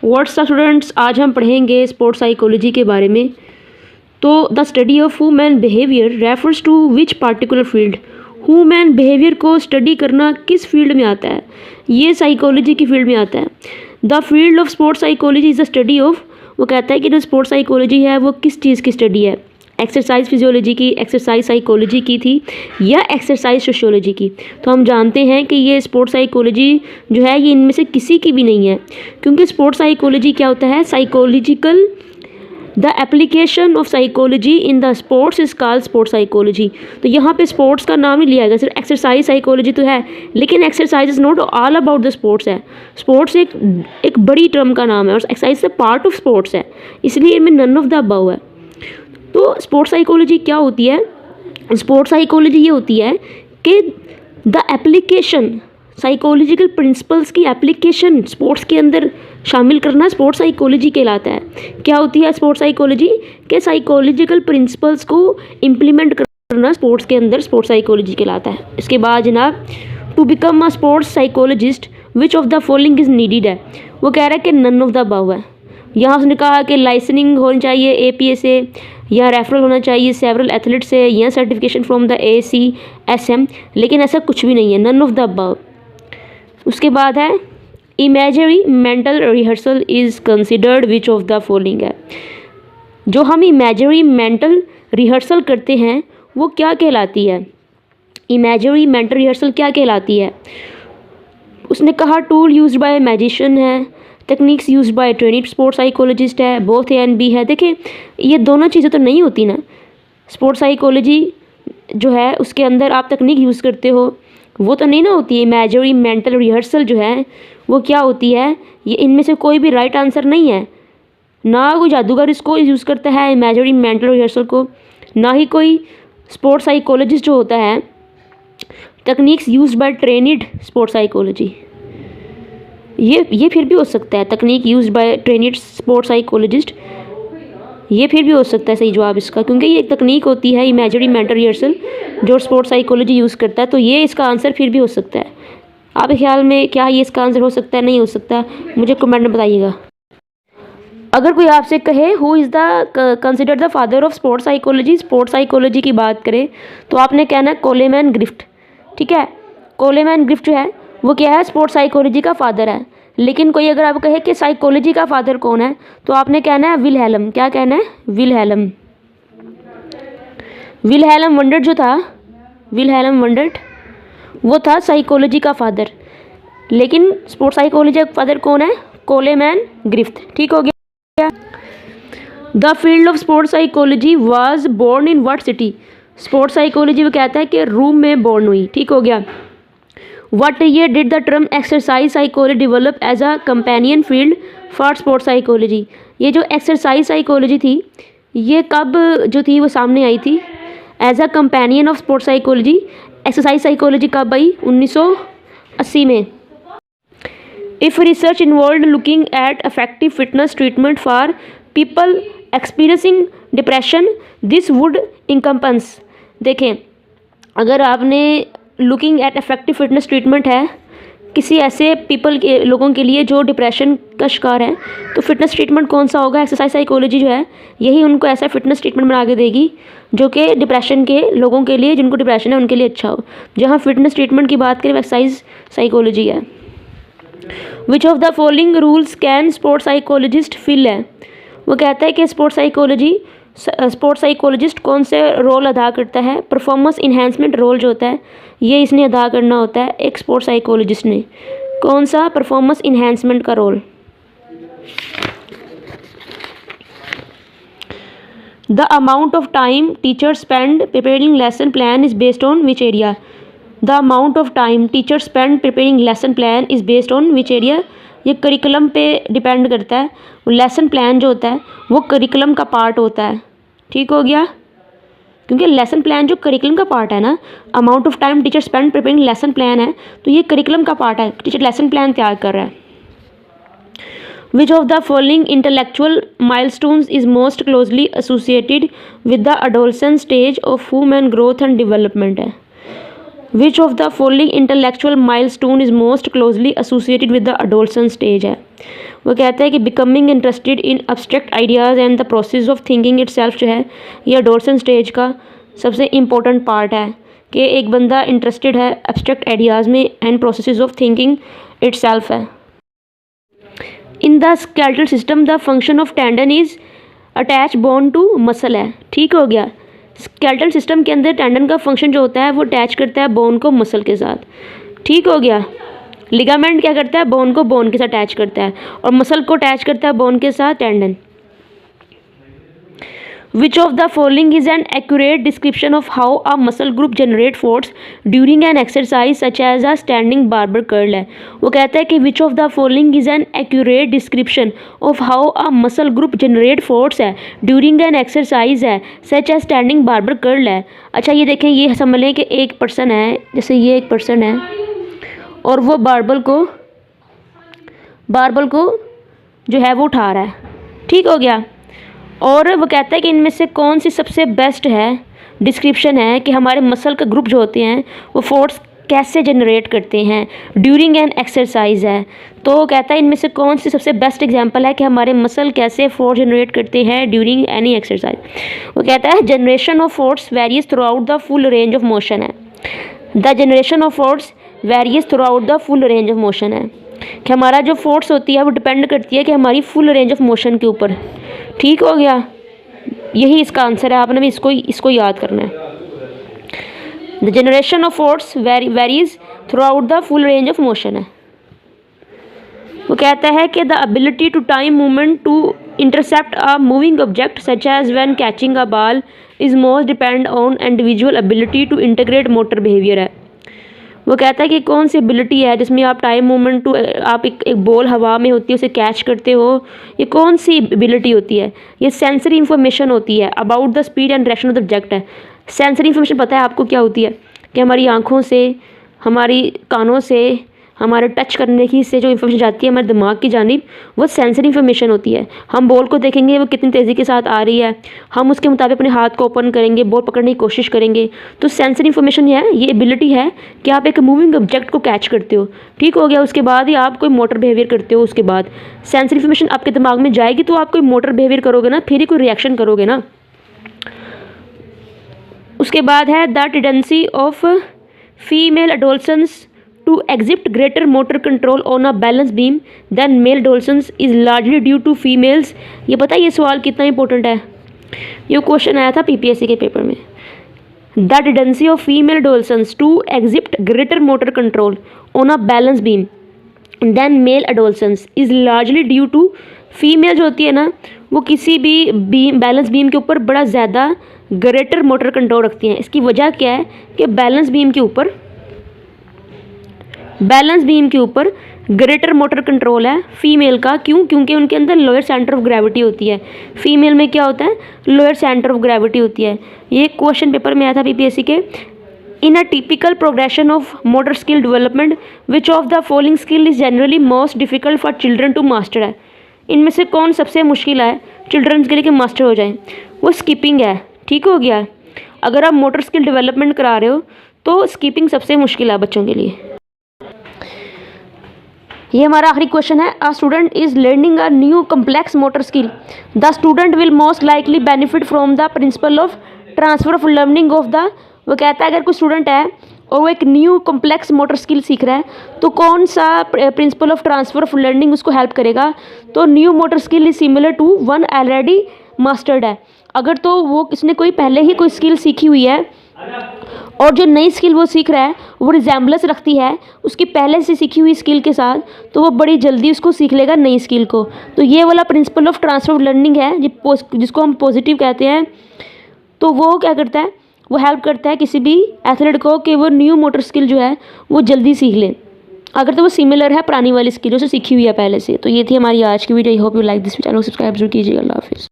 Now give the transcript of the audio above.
WhatsApp students, आज हम पढ़ेंगे स्पोर्ट्स साइकोलॉजी के बारे में। तो the study of human behaviour refers to which particular field. Human behaviour को स्टडी करना किस फील्ड में आता है? ये साइकोलॉजी की फील्ड में आता है। The field of sports psychology is the study of, वो कहता है कि जो स्पोर्ट्स साइकोलॉजी है वो किस चीज़ की स्टडी है? एक्सरसाइज फिजियोलॉजी की, एक्सरसाइज साइकोलॉजी की थी या एक्सरसाइज सोशियोलॉजी की? तो हम जानते हैं कि ये स्पोर्ट्स साइकोलॉजी जो है ये इनमें से किसी की भी नहीं है, क्योंकि स्पोर्ट्स साइकोलॉजी क्या होता है? Psychological, the application of psychology in the sports is called sports psychology. तो यहाँ पे स्पोर्ट्स का नाम ही लिया गया, सिर्फ एक्सरसाइज साइकोलॉजी तो है, लेकिन exercise is not all about the sports है। स्पोर्ट्स एक बड़ी टर्म का नाम है और एक्सरसाइज पार्ट ऑफ स्पोर्ट्स है, इसलिए इनमें नन ऑफ द अबव है। तो स्पोर्ट्स साइकोलॉजी क्या होती है? स्पोर्ट्स साइकोलॉजी ये होती है कि द एप्लीकेशन, साइकोलॉजिकल प्रिंसिपल्स की एप्लीकेशन स्पोर्ट्स के अंदर शामिल करना स्पोर्ट्स साइकोलॉजी कहलाता है। क्या होती है स्पोर्ट्स साइकोलॉजी? के साइकोलॉजिकल प्रिंसिपल्स को इम्प्लीमेंट करना स्पोर्ट्स के अंदर स्पोर्ट्स साइकोलॉजी कहलाता है। इसके बाद जनाब, to become a sports psychologist which of the following is needed है। वो कह रहा है कि नन ऑफ द अबव है। यहाँ उसने कहा कि लाइसेंसिंग होनी चाहिए APA से, या रेफरल होना चाहिए सेवरल एथलीट से, या सर्टिफिकेशन फ्रॉम द ACSM, लेकिन ऐसा कुछ भी नहीं है, नन ऑफ द अबव। उसके बाद है imagery mental rehearsal is considered which of the following है। जो हम इमेजरी मेंटल रिहर्सल करते हैं वो क्या कहलाती है? इमेजरी मेंटल रिहर्सल क्या कहलाती है? उसने कहा टूल यूज्ड बाय मैजिशियन है, techniques used by trained sports psychologist है, बोथ A and B है। देखिए ये दोनों चीज़ें तो नहीं होती ना। स्पोर्ट्स साइकोलॉजी जो है उसके अंदर आप तकनीक यूज़ करते हो, वो तो नहीं ना होती है। इमेजरी मेंटल रिहर्सल जो है वो क्या होती है? ये इनमें से कोई भी राइट आंसर नहीं है। ना कोई जादूगर इसको यूज़ करता है इमेजरी मेंटल रिहर्सल को, ना ही कोई स्पोर्ट्स साइकोलॉजिस्ट जो होता है techniques used by trained sports psychology. ये फिर भी हो सकता है, तकनीक used by trained sports psychologist, ये फिर भी हो सकता है सही जवाब इसका, क्योंकि ये एक तकनीक होती है इमेजरी मेंटल रिहर्सल जो स्पोर्ट्स साइकोलॉजी यूज़ करता है। तो ये इसका आंसर फिर भी हो सकता है। आपके ख्याल में क्या ये इसका आंसर हो सकता है, नहीं हो सकता? मुझे कमेंट में बताइएगा। अगर कोई आपसे कहे who is the considered the father of sports psychology, sports psychology की बात करें तो आपने कहना है कोलेमैन ग्रिफ्ट। ठीक है, कोलेमैन ग्रिफ्ट जो है वो क्या है? स्पोर्ट्स साइकोलॉजी का फादर है। लेकिन कोई अगर आप कहे कि साइकोलॉजी का फादर कौन है तो आपने कहना है विलहेल्म। क्या कहना है? विलहेल्म। विलहेल्म वंडर्ट जो था, विलहेल्म वंडर्ट वो था साइकोलॉजी का फादर, लेकिन स्पोर्ट्स साइकोलॉजी का फादर कौन है? कोलेमैन ग्रिफ्ट। ठीक हो गया। The field of sports psychology was born in what city? Sports psychology वो कहता है कि रूम में बोर्न हुई। ठीक हो गया। What year did the term exercise psychology develop as a companion field for sports psychology? ये जो एक्सरसाइज साइकोलॉजी थी ये कब जो थी वो सामने आई थी? As a companion of sports psychology. Exercise psychology कब आई? 1980 में। If research involve looking at effective fitness treatment for people experiencing depression this would encompass. देखें, अगर आपने looking at effective fitness treatment है किसी ऐसे पीपल के लोगों के लिए जो डिप्रेशन का शिकार है, तो फिटनेस ट्रीटमेंट कौन सा होगा? एक्सरसाइज साइकोलॉजी जो है यही उनको ऐसा फिटनेस ट्रीटमेंट बना के देगी जो कि डिप्रेशन के लोगों के लिए, जिनको डिप्रेशन है उनके लिए अच्छा हो। जहाँ फिटनेस ट्रीटमेंट की बात करें एक्सरसाइज साइकोलॉजी है। Which of the following rules can sports psychologist fill है? वो कहता है कि स्पोर्ट्स साइकोलॉजिस्ट कौन से रोल अदा करता है? परफॉर्मेंस इन्हेंसमेंट रोल जो होता है ये इसने अदा करना होता है एक स्पोर्ट्स साइकोलॉजिस्ट ने। कौन सा? परफॉर्मेंस इन्हेंसमेंट का role. The amount of time teacher spend preparing lesson plan is based on which area? The amount of time teacher spend preparing lesson plan is based on which area? ये curriculum पे depend करता है। Lesson plan जो होता है वो curriculum का part होता है। ठीक हो गया, क्योंकि लेसन प्लान जो करिकुलम का पार्ट है ना, amount of time teacher spend preparing lesson plan है तो ये करिकुलम का पार्ट है, टीचर लेसन प्लान तैयार कर रहा है। Which of the following intellectual milestones is most closely associated with the adolescent stage of human growth and development है? Which of the following intellectual milestone is most closely associated with the adolescent stage है? वो कहता है कि becoming interested in abstract ideas and the process of thinking itself जो है ये adolescence stage का सबसे इम्पोर्टेंट पार्ट है कि एक बंदा इंटरेस्टेड है एब्स्ट्रैक्ट आइडियाज़ में and process of thinking itself है। In the skeletal system the function of tendon is attach bone to muscle है। ठीक हो गया। स्केलेटल सिस्टम के अंदर टेंडन का फंक्शन जो होता है वो अटैच करता है बोन को मसल के साथ। ठीक हो गया। लिगामेंट क्या करता है, बोन को बोन के साथ अटैच करता है और मसल को अटैच करता है बोन के साथ tendon. Which of the following is an accurate description of how a muscle group generate force during an exercise such as a standing barbell curl है। वो कहता है कि which of the following is an accurate description of how a muscle group generate force है during an exercise है such as standing barbell curl है। अच्छा ये देखें, ये समझ लें कि एक पर्सन है, जैसे ये एक पर्सन है और वो बारबल को जो है वो उठा रहा है। ठीक हो गया। और वो कहता है कि इनमें से कौन सी सबसे बेस्ट है डिस्क्रिप्शन है कि हमारे मसल का ग्रुप जो होते हैं वो फोर्स कैसे जनरेट करते हैं ड्यूरिंग एन एक्सरसाइज है। तो वो कहता है इनमें से कौन सी सबसे बेस्ट एग्जांपल है कि हमारे मसल कैसे फोर्स जनरेट करते हैं ड्यूरिंग एनी एक्सरसाइज। वो कहता है generation of force various throughout the full range of motion है। The generation of force various throughout the full range of motion है कि हमारा जो फोर्स होती है वो डिपेंड करती है कि हमारी फुल रेंज ऑफ मोशन के ऊपर। ठीक हो गया। यही इसका आंसर है, आपने भी इसको याद करना है। The generation of force varies throughout the full range of motion है। वो कहता है कि the ability to time movement to intercept a moving object such as when catching a ball is most depend on individual ability to integrate motor behaviour है। वो कहता है कि कौन सी एबिलिटी है जिसमें आप टाइम मूवमेंट टू आप एक बॉल हवा में होती है उसे कैच करते हो, ये कौन सी एबिलिटी होती है? ये सेंसरी इन्फॉर्मेशन होती है about the speed and direction of the object है। सेंसरी इन्फॉर्मेशन पता है आपको क्या होती है कि हमारी आँखों से, हमारी कानों से, हमारे टच करने की से जो इन्फॉर्मेशन जाती है हमारे दिमाग की जानिब वो सेंसरी इन्फॉर्मेशन होती है। हम बॉल को देखेंगे वो कितनी तेज़ी के साथ आ रही है, हम उसके मुताबिक अपने हाथ को ओपन करेंगे, बॉल पकड़ने की कोशिश करेंगे। तो सेंसरी इन्फॉर्मेशन ये एबिलिटी है कि आप एक मूविंग ऑब्जेक्ट को कैच करते हो। ठीक हो गया। उसके बाद ही आप कोई मोटर बिहेवियर करते हो। उसके बाद सेंसरी इन्फॉर्मेशन आपके दिमाग में जाएगी तो आप कोई मोटर बिहेवियर करोगे ना, फिर ही कोई रिएक्शन करोगे ना। उसके बाद है the tendency of female adolescence to exhibit greater motor control on a balance beam than male adolescents is largely due to females। ये पता है ये सवाल कितना इंपॉर्टेंट है? ये क्वेश्चन आया था पीपीएससी के पेपर में। The tendency of female adolescents to exhibit greater motor control on a balance beam than male adolescents is largely due to female जो होती है ना वो किसी भी बैलेंस बीम के ऊपर बड़ा ज़्यादा ग्रेटर मोटर कंट्रोल रखती हैं। इसकी वजह क्या है कि बैलेंस बीम के ऊपर ग्रेटर मोटर कंट्रोल है फीमेल का। क्यों? क्योंकि उनके अंदर लोअर सेंटर ऑफ ग्रेविटी होती है। फीमेल में क्या होता है? लोअर सेंटर ऑफ ग्रेविटी होती है। ये क्वेश्चन पेपर में आया था पीपीएससी के। In a typical progression of motor skill development which of the following skill is generally most difficult for children to master है। इनमें से कौन सबसे मुश्किल है चिल्ड्रन के लिए कि मास्टर हो जाए? वो स्किपिंग है। ठीक हो गया। अगर आप मोटर स्किल डेवलपमेंट करा रहे हो तो स्किपिंग सबसे मुश्किल है बच्चों के लिए। ये हमारा आखिरी क्वेश्चन है। A student is learning a new complex motor skill, the student will most likely benefit from the principal of transfer of learning of the. वो कहता है अगर कोई स्टूडेंट है और वो एक न्यू कम्प्लेक्स मोटर स्किल सीख रहा है तो कौन सा principle of transfer of learning उसको हेल्प करेगा? तो new motor skill is similar to one already mastered है। अगर तो वो इसने कोई पहले ही कोई स्किल सीखी हुई है और जो नई स्किल वो सीख रहा है वो रिजेम्बलेंस रखती है उसकी पहले से सीखी हुई स्किल के साथ, तो वो बड़ी जल्दी उसको सीख लेगा नई स्किल को। तो ये वाला principal of transfer of learning है जिसको हम पॉजिटिव कहते हैं। तो वो क्या करता है? वो हेल्प करता है किसी भी एथलीट को कि वो न्यू मोटर स्किल जो है वो जल्दी सीख ले, अगर तो वो सिमिलर है पुरानी वाली स्किल जो सीखी हुई है पहले से। तो ये थी हमारी आज की video. I hope you like this. Channel subscribe जरूर कीजिएगा। अल्लाह हाफिज़।